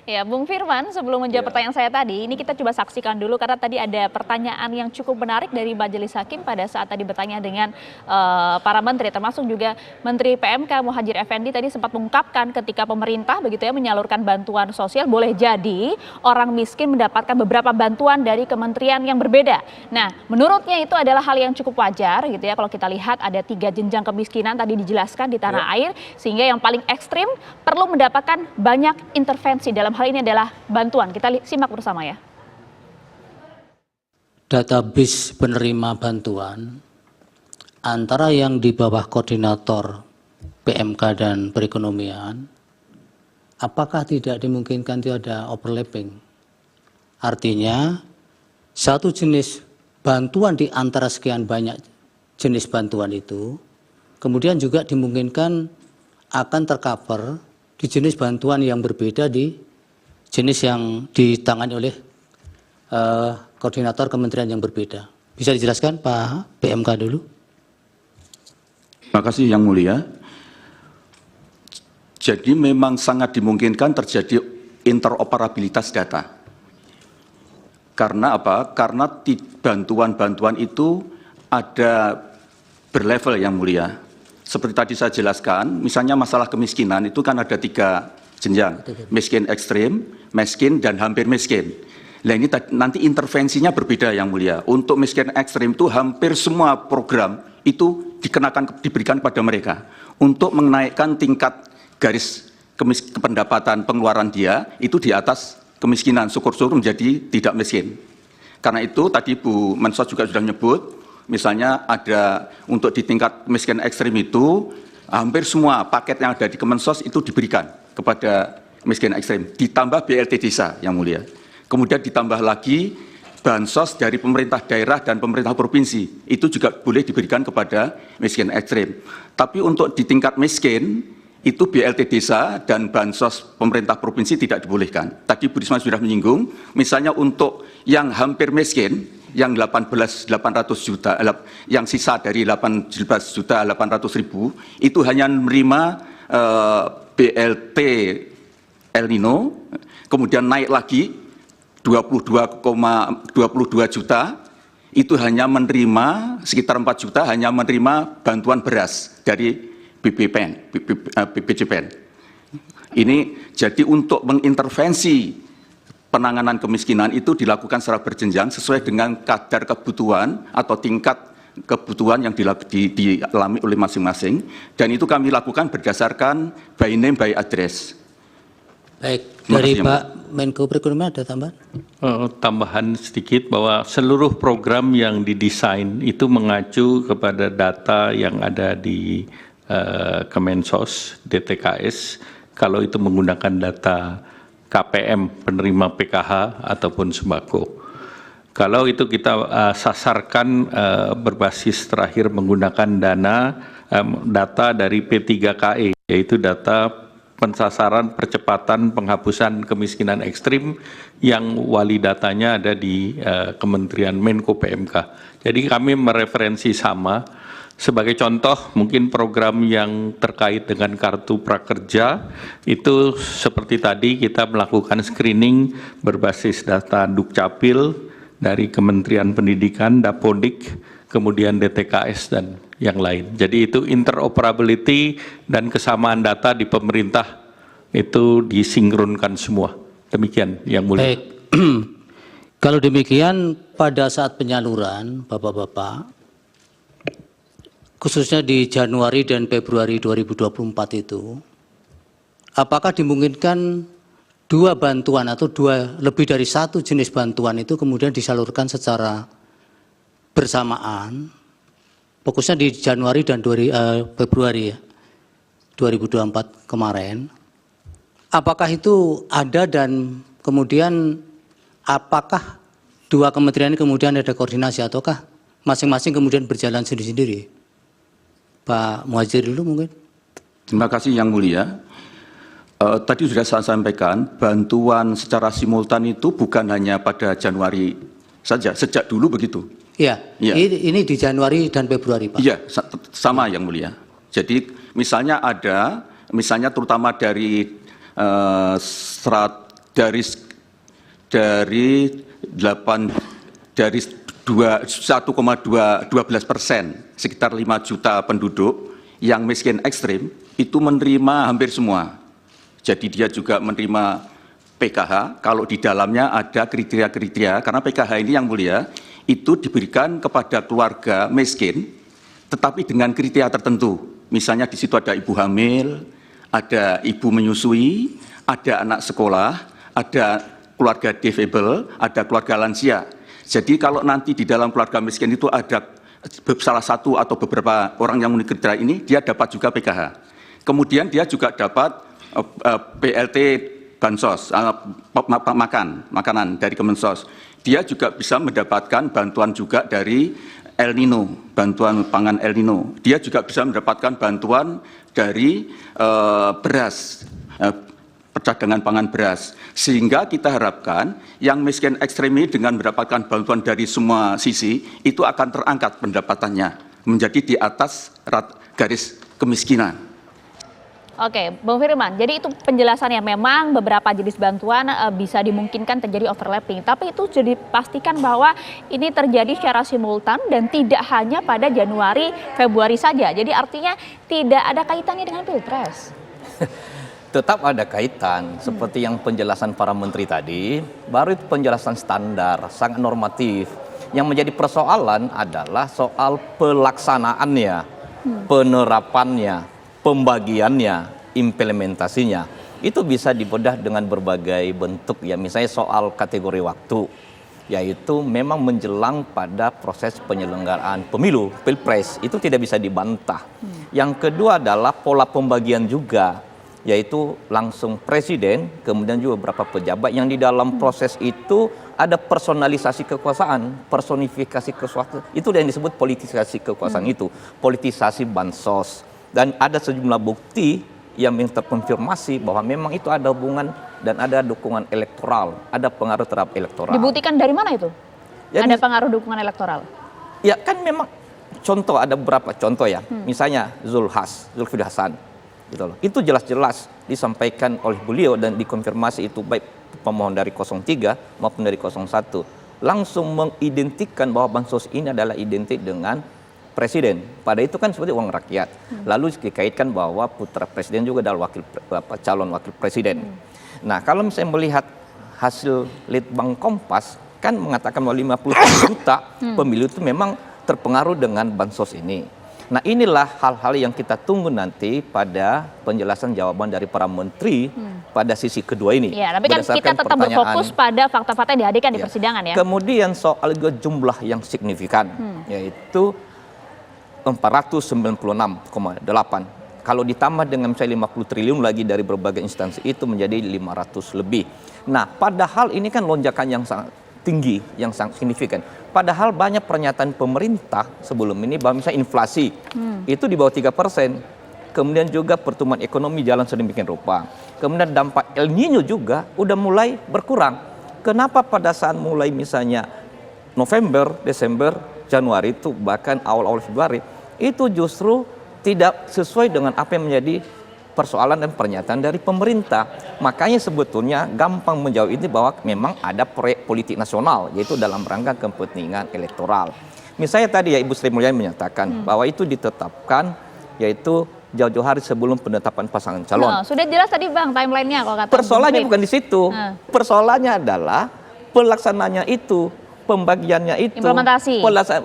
Ya, Bung Firman, sebelum menjawab pertanyaan saya tadi, ini kita coba saksikan dulu karena tadi ada pertanyaan yang cukup menarik dari Majelis Hakim pada saat tadi bertanya dengan para menteri, termasuk juga Menteri PMK Muhadjir Effendi tadi sempat mengungkapkan ketika pemerintah begitu ya menyalurkan bantuan sosial, boleh jadi orang miskin mendapatkan beberapa bantuan dari kementerian yang berbeda. Nah, menurutnya itu adalah hal yang cukup wajar gitu ya kalau kita lihat ada 3 jenjang kemiskinan tadi dijelaskan di tanah air, sehingga yang paling ekstrim perlu mendapatkan banyak intervensi. Dalam hal ini adalah bantuan. Kita simak bersama ya. Database penerima bantuan antara yang di bawah koordinator PMK dan perekonomian, apakah tidak dimungkinkan itu ada overlapping? Artinya satu jenis bantuan di antara sekian banyak jenis bantuan itu, kemudian juga dimungkinkan akan tercover di jenis bantuan yang berbeda di jenis yang ditangani oleh koordinator kementerian yang berbeda. Bisa dijelaskan Pak PMK dulu? Terima kasih Yang Mulia. Jadi memang sangat dimungkinkan terjadi interoperabilitas data. Karena apa? Karena bantuan-bantuan itu ada berlevel Yang Mulia. Seperti tadi saya jelaskan, misalnya masalah kemiskinan itu kan ada 3 jenjang, miskin ekstrim, miskin, dan hampir miskin. Nah ini nanti intervensinya berbeda Yang Mulia. Untuk miskin ekstrim itu hampir semua program itu diberikan pada mereka untuk menaikkan tingkat garis pendapatan pengeluaran dia itu di atas kemiskinan, syukur-syukur menjadi tidak miskin. Karena itu tadi Bu Mensos juga sudah menyebut, misalnya ada untuk di tingkat miskin ekstrim itu hampir semua paket yang ada di Kemensos itu diberikan kepada miskin ekstrim, ditambah BLT desa Yang Mulia. Kemudian ditambah lagi bansos dari pemerintah daerah dan pemerintah provinsi, itu juga boleh diberikan kepada miskin ekstrim. Tapi untuk di tingkat miskin, itu BLT desa dan bansos pemerintah provinsi tidak dibolehkan. Tadi Bu Risma sudah menyinggung, misalnya untuk yang hampir miskin, yang 800 juta, yang sisa dari 18.800.000, itu hanya menerima BLT El Nino, kemudian naik lagi 22 juta, itu hanya menerima sekitar 4 juta, hanya menerima bantuan beras dari BPJPN. Ini jadi untuk mengintervensi penanganan kemiskinan itu dilakukan secara berjenjang sesuai dengan kadar kebutuhan atau tingkat kebutuhan yang dialami oleh masing-masing, dan itu kami lakukan berdasarkan by name by address. Baik, dari Pak Menko Perekonomian ada tambahan? Tambahan sedikit bahwa seluruh program yang didesain itu mengacu kepada data yang ada di Kemensos, DTKS, kalau itu menggunakan data KPM penerima PKH ataupun sembako. Kalau itu kita sasarkan berbasis terakhir menggunakan data dari P3KE, yaitu data pensasaran percepatan penghapusan kemiskinan ekstrim yang wali datanya ada di Kementerian Menko PMK. Jadi kami mereferensi sama. Sebagai contoh, mungkin program yang terkait dengan kartu prakerja itu seperti tadi kita melakukan screening berbasis data Dukcapil dari Kementerian Pendidikan, Dapodik, kemudian DTKS dan yang lain. Jadi itu interoperability dan kesamaan data di pemerintah itu disinkronkan semua. Demikian Yang Mulia. Baik. Kalau demikian pada saat penyaluran Bapak-bapak, khususnya di Januari dan Februari 2024 itu, apakah dimungkinkan 2 bantuan atau lebih dari 1 jenis bantuan itu kemudian disalurkan secara bersamaan, fokusnya di Januari dan Februari ya, 2024 kemarin? Apakah itu ada dan kemudian apakah 2 kementerian ini kemudian ada koordinasi ataukah masing-masing kemudian berjalan sendiri-sendiri? Pak Muhadjir dulu mungkin. Terima kasih Yang Mulia. Tadi sudah saya sampaikan, bantuan secara simultan itu bukan hanya pada Januari saja, sejak dulu begitu. Iya, ya. Ini di Januari dan Februari Pak. Iya, sama Yang Mulia. Jadi misalnya terutama dari dari 1,12%, sekitar 5 juta penduduk yang miskin ekstrim itu menerima hampir semua. Jadi dia juga menerima PKH kalau di dalamnya ada kriteria-kriteria, karena PKH ini yang mulia itu diberikan kepada keluarga miskin tetapi dengan kriteria tertentu. Misalnya di situ ada ibu hamil, ada ibu menyusui, ada anak sekolah, ada keluarga difabel, ada keluarga lansia. Jadi kalau nanti di dalam keluarga miskin itu ada salah satu atau beberapa orang yang memenuhi kriteria ini, dia dapat juga PKH. Kemudian dia juga dapat BLT bansos, makanan dari Kemensos. Dia juga bisa mendapatkan bantuan juga dari El Nino, bantuan pangan El Nino. Dia juga bisa mendapatkan bantuan dari beras, percadangan pangan beras. Sehingga kita harapkan yang miskin ekstrem ini dengan mendapatkan bantuan dari semua sisi, itu akan terangkat pendapatannya menjadi di atas garis kemiskinan. Oke, Bang Firman, jadi itu penjelasannya memang beberapa jenis bantuan bisa dimungkinkan terjadi overlapping. Tapi itu jadi pastikan bahwa ini terjadi secara simultan dan tidak hanya pada Januari, Februari saja. Jadi artinya tidak ada kaitannya dengan Pilpres. Tetap ada kaitan, seperti yang penjelasan para menteri tadi, baru itu penjelasan standar, sangat normatif. Yang menjadi persoalan adalah soal pelaksanaannya, penerapannya, pembagiannya, implementasinya. Itu bisa dibedah dengan berbagai bentuk ya, misalnya soal kategori waktu, yaitu memang menjelang pada proses penyelenggaraan pemilu, Pilpres, itu tidak bisa dibantah. Yang kedua adalah pola pembagian juga, yaitu langsung presiden, kemudian juga beberapa pejabat yang di dalam proses itu ada personalisasi kekuasaan, personifikasi kekuasaan, itu yang disebut politisasi kekuasaan itu, politisasi bansos. Dan ada sejumlah bukti yang terkonfirmasi bahwa memang itu ada hubungan dan ada dukungan elektoral, ada pengaruh terhadap elektoral. Dibuktikan dari mana itu? Ya, ada pengaruh dukungan elektoral? Ya kan memang contoh, ada beberapa contoh ya. Misalnya Zulkifli Hasan. Gitu loh. Itu jelas-jelas disampaikan oleh beliau dan dikonfirmasi itu baik pemohon dari 03 maupun dari 01. Langsung mengidentikan bahwa bansos ini adalah identik dengan presiden. Pada itu kan seperti uang rakyat. Lalu dikaitkan bahwa putra presiden juga adalah calon wakil presiden. Nah, kalau misalnya melihat hasil Litbang Kompas kan mengatakan bahwa 50 juta pemilu itu memang terpengaruh dengan bansos ini. Nah, inilah hal-hal yang kita tunggu nanti pada penjelasan jawaban dari para menteri pada sisi kedua ini. Ya, tapi kan kita tetap berfokus pada fakta-fakta yang dihadirkan di persidangan ya. Kemudian soal jumlah yang signifikan, yaitu 496,8. Kalau ditambah dengan misalnya 50 triliun lagi dari berbagai instansi itu menjadi 500 lebih. Nah, padahal ini kan lonjakan yang sangat tinggi, yang sangat signifikan. Padahal banyak pernyataan pemerintah sebelum ini bahwa misalnya inflasi itu di bawah 3%. Kemudian juga pertumbuhan ekonomi jalan sedemikian rupa. Kemudian dampak El Nino juga udah mulai berkurang. Kenapa pada saat mulai misalnya November, Desember, Januari itu bahkan awal-awal Februari itu justru tidak sesuai dengan apa yang menjadi persoalan dan pernyataan dari pemerintah. Makanya sebetulnya gampang menjawab ini bahwa memang ada proyek politik nasional, yaitu dalam rangka kepentingan elektoral. Misalnya tadi ya Ibu Sri Mulyani menyatakan bahwa itu ditetapkan yaitu jauh-jauh hari sebelum penetapan pasangan calon. Nah, sudah jelas tadi Bang timelinenya kalau kata. Persoalannya bukan di situ. Persoalannya adalah pelaksananya itu, pembagiannya itu,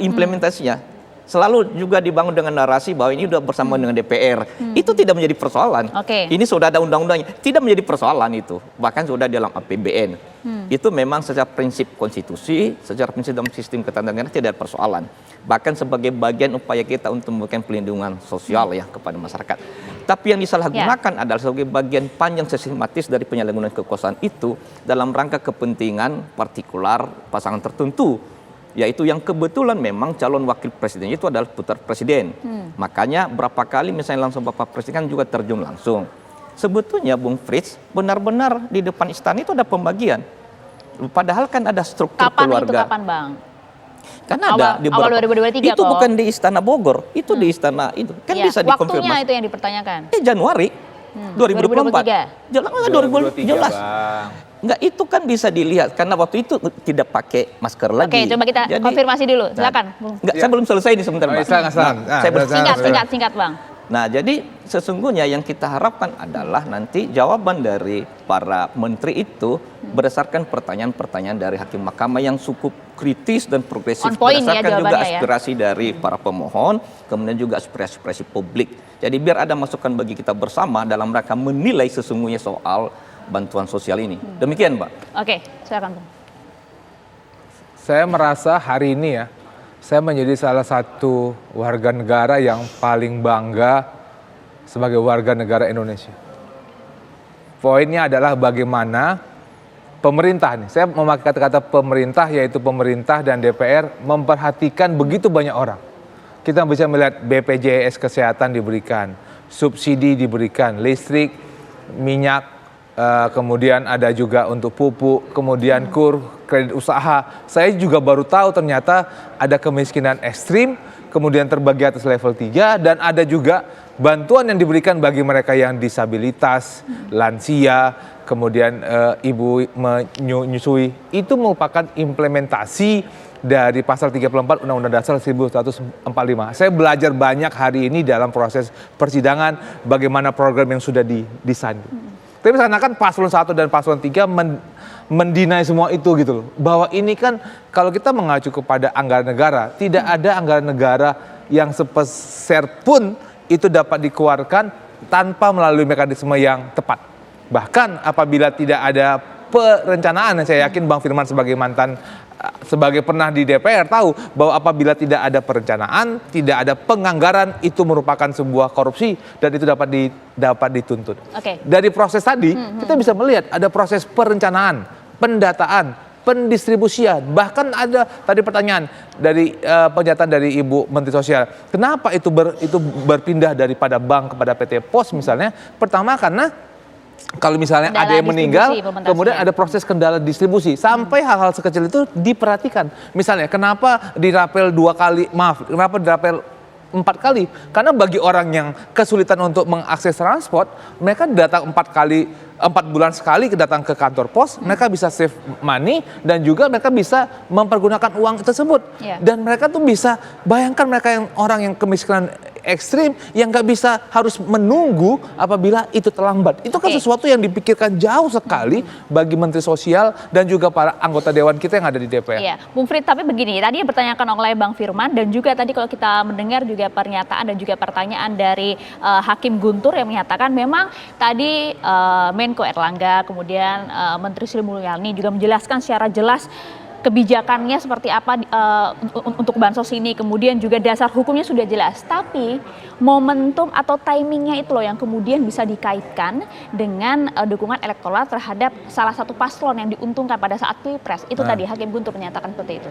implementasinya. Selalu juga dibangun dengan narasi bahwa ini sudah bersama dengan DPR. Itu tidak menjadi persoalan. Ini sudah ada undang-undangnya. Tidak menjadi persoalan itu. Bahkan sudah dalam APBN. Itu memang secara prinsip konstitusi, secara prinsip dalam sistem ketatanegaraan tidak ada persoalan. Bahkan sebagai bagian upaya kita untuk memberikan pelindungan sosial ya kepada masyarakat. Tapi yang disalahgunakan adalah sebagai bagian panjang sistematis dari penyalahgunaan kekuasaan itu dalam rangka kepentingan partikular pasangan tertentu. Yaitu yang kebetulan memang calon wakil presiden itu adalah putra presiden. Makanya berapa kali misalnya langsung Bapak Presiden kan juga terjun langsung. Sebetulnya Bung Frits benar-benar di depan istana itu ada pembagian. Padahal kan ada struktur keluarga. Kapan Bang? Kan ada di awal 2023 itu bukan di Istana Bogor, itu di istana itu. Kan ya, bisa dikonfirmasi. Waktunya itu yang dipertanyakan. Januari 2024. 2023. Jelas 2023. Jelas. Enggak, itu kan bisa dilihat karena waktu itu tidak pakai masker lagi. Oke, coba kita konfirmasi dulu. Silakan. Enggak, saya belum selesai nih sebentar, Pak. Singkat, Bang. Nah, jadi sesungguhnya yang kita harapkan adalah nanti jawaban dari para menteri itu berdasarkan pertanyaan-pertanyaan dari hakim mahkamah yang cukup kritis dan progresif, berdasarkan juga aspirasi dari para pemohon, kemudian juga aspirasi publik. Jadi biar ada masukan bagi kita bersama dalam rangka menilai sesungguhnya soal bantuan sosial ini. Demikian, Pak. Oke, silakan, Bang. Saya merasa hari ini ya, saya menjadi salah satu warga negara yang paling bangga sebagai warga negara Indonesia. Poinnya adalah bagaimana pemerintah nih, saya memakai kata-kata pemerintah, yaitu pemerintah dan DPR memperhatikan begitu banyak orang. Kita bisa melihat BPJS Kesehatan diberikan, subsidi diberikan, listrik, minyak, kemudian ada juga untuk pupuk, kemudian KUR, kredit usaha. Saya juga baru tahu ternyata ada kemiskinan ekstrim, kemudian terbagi atas level 3, dan ada juga bantuan yang diberikan bagi mereka yang disabilitas, lansia, kemudian ibu menyusui. Itu merupakan implementasi dari pasal 34 Undang-Undang Dasar 1945. Saya belajar banyak hari ini dalam proses persidangan bagaimana program yang sudah didesain. Tapi seakan-akan paslon 1 dan paslon 3 mendinai semua itu gitu loh. Bahwa ini kan kalau kita mengacu kepada anggaran negara, tidak ada anggaran negara yang sepeser pun itu dapat dikeluarkan tanpa melalui mekanisme yang tepat. Bahkan apabila tidak ada perencanaan, saya yakin Bang Firman sebagai pernah di DPR tahu bahwa apabila tidak ada perencanaan, tidak ada penganggaran, itu merupakan sebuah korupsi dan itu dapat dituntut. Dari proses tadi kita bisa melihat ada proses perencanaan, pendataan, pendistribusian, bahkan ada tadi pertanyaan dari pernyataan dari Ibu Menteri Sosial, kenapa itu berpindah daripada bank kepada PT Pos misalnya? Pertama karena kalau misalnya kendala ada yang meninggal, kemudian ada proses kendala distribusi, sampai hal-hal sekecil itu diperhatikan. Misalnya, kenapa dirapel 2 kali, kenapa dirapel 4 kali? Karena bagi orang yang kesulitan untuk mengakses transport, mereka datang 4 bulan sekali datang ke kantor pos, mereka bisa save money dan juga mereka bisa mempergunakan uang tersebut. Dan mereka tuh bisa, bayangkan mereka yang orang yang kemiskinan ekstrim yang nggak bisa harus menunggu apabila itu terlambat. Itu kan sesuatu yang dipikirkan jauh sekali bagi Menteri Sosial dan juga para anggota Dewan kita yang ada di DPR. Iya, Bung Frit, tapi begini, tadi yang bertanyakan oleh Bang Firman dan juga tadi kalau kita mendengar juga pernyataan dan juga pertanyaan dari Hakim Guntur yang menyatakan memang tadi Menko Erlangga, kemudian Menteri Sri Mulyani juga menjelaskan secara jelas kebijakannya seperti apa untuk bansos ini, kemudian juga dasar hukumnya sudah jelas, tapi momentum atau timingnya itu loh yang kemudian bisa dikaitkan dengan dukungan elektoral terhadap salah satu paslon yang diuntungkan pada saat Pilpres. Itu tadi Hakim Guntur menyatakan seperti itu.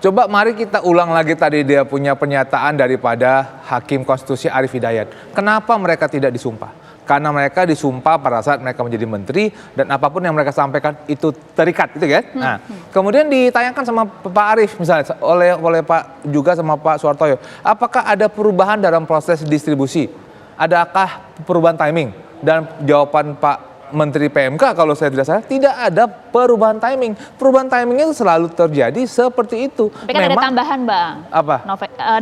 Coba mari kita ulang lagi tadi dia punya pernyataan daripada Hakim Konstitusi Arief Hidayat. Kenapa mereka tidak disumpah? Karena mereka disumpah pada saat mereka menjadi menteri dan apapun yang mereka sampaikan itu terikat, gitu kan? Nah, kemudian ditayangkan sama Pak Arief misalnya oleh Pak juga sama Pak Suhartoyo. Apakah ada perubahan dalam proses distribusi? Adakah perubahan timing? Dan jawaban Pak Menteri PMK kalau saya tidak salah, tidak ada perubahan timing. Perubahan timingnya selalu terjadi seperti itu. Tapi kan ada tambahan, Bang. Apa?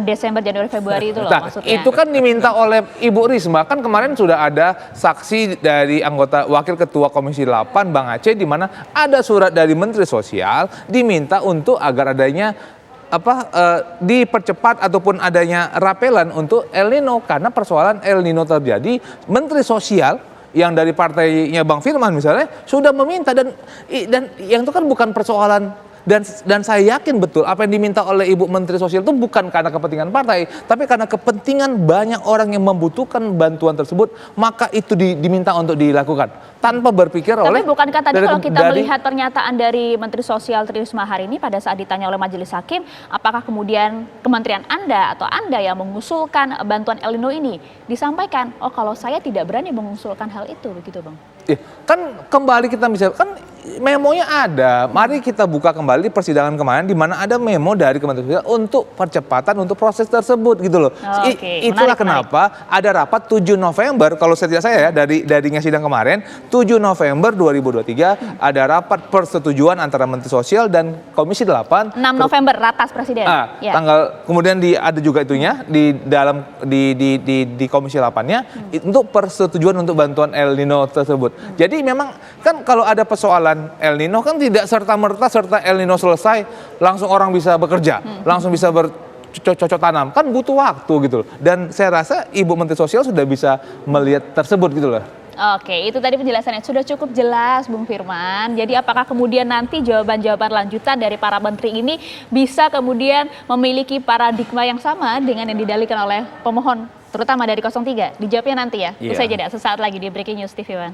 Desember, Januari, Februari itu loh maksudnya. Itu kan diminta oleh Ibu Risma. Kan kemarin sudah ada saksi dari anggota Wakil Ketua Komisi 8 Bang Aceh di mana ada surat dari Menteri Sosial diminta untuk agar adanya dipercepat ataupun adanya rapelan untuk El Nino karena persoalan El Nino terjadi. Menteri Sosial yang dari partainya Bang Firman misalnya sudah meminta dan yang itu kan bukan persoalan dan saya yakin betul apa yang diminta oleh Ibu Menteri Sosial itu bukan karena kepentingan partai tapi karena kepentingan banyak orang yang membutuhkan bantuan tersebut, maka itu diminta untuk dilakukan tanpa berpikir oleh. Tapi bukankah tadi kalau kita melihat pernyataan dari Menteri Sosial Tri Risma hari ini pada saat ditanya oleh Majelis Hakim, apakah kemudian kementerian Anda atau Anda yang mengusulkan bantuan El Nino ini disampaikan, oh kalau saya tidak berani mengusulkan hal itu, begitu Bang? Kan kembali kita bisa kan Memonya ada. Mari kita buka kembali persidangan kemarin di mana ada memo dari Kementerian Sosial untuk percepatan untuk proses tersebut gitu loh. Oke, Itulah menarik, kenapa ada rapat 7 November kalau setiap saya ya dari sidang kemarin 7 November 2023 ada rapat persetujuan antara Menteri Sosial dan Komisi 8 6 November ratas presiden. Ya. tanggal kemudian ada juga itunya di dalam di Komisi 8-nya untuk persetujuan untuk bantuan El Nino tersebut. Jadi memang kan kalau ada persoalan El Nino kan tidak serta-merta El Nino selesai langsung orang bisa bekerja, langsung bisa bercocok tanam, kan butuh waktu gitu loh. Dan saya rasa Ibu Menteri Sosial sudah bisa melihat tersebut gitu loh. Oke, itu tadi penjelasannya sudah cukup jelas Bung Firman. Jadi apakah kemudian nanti jawaban-jawaban lanjutan dari para menteri ini bisa kemudian memiliki paradigma yang sama dengan yang didalilkan oleh pemohon, terutama dari 03? Dijawabnya nanti ya. Usai jeda sesaat lagi di Breaking News TV One.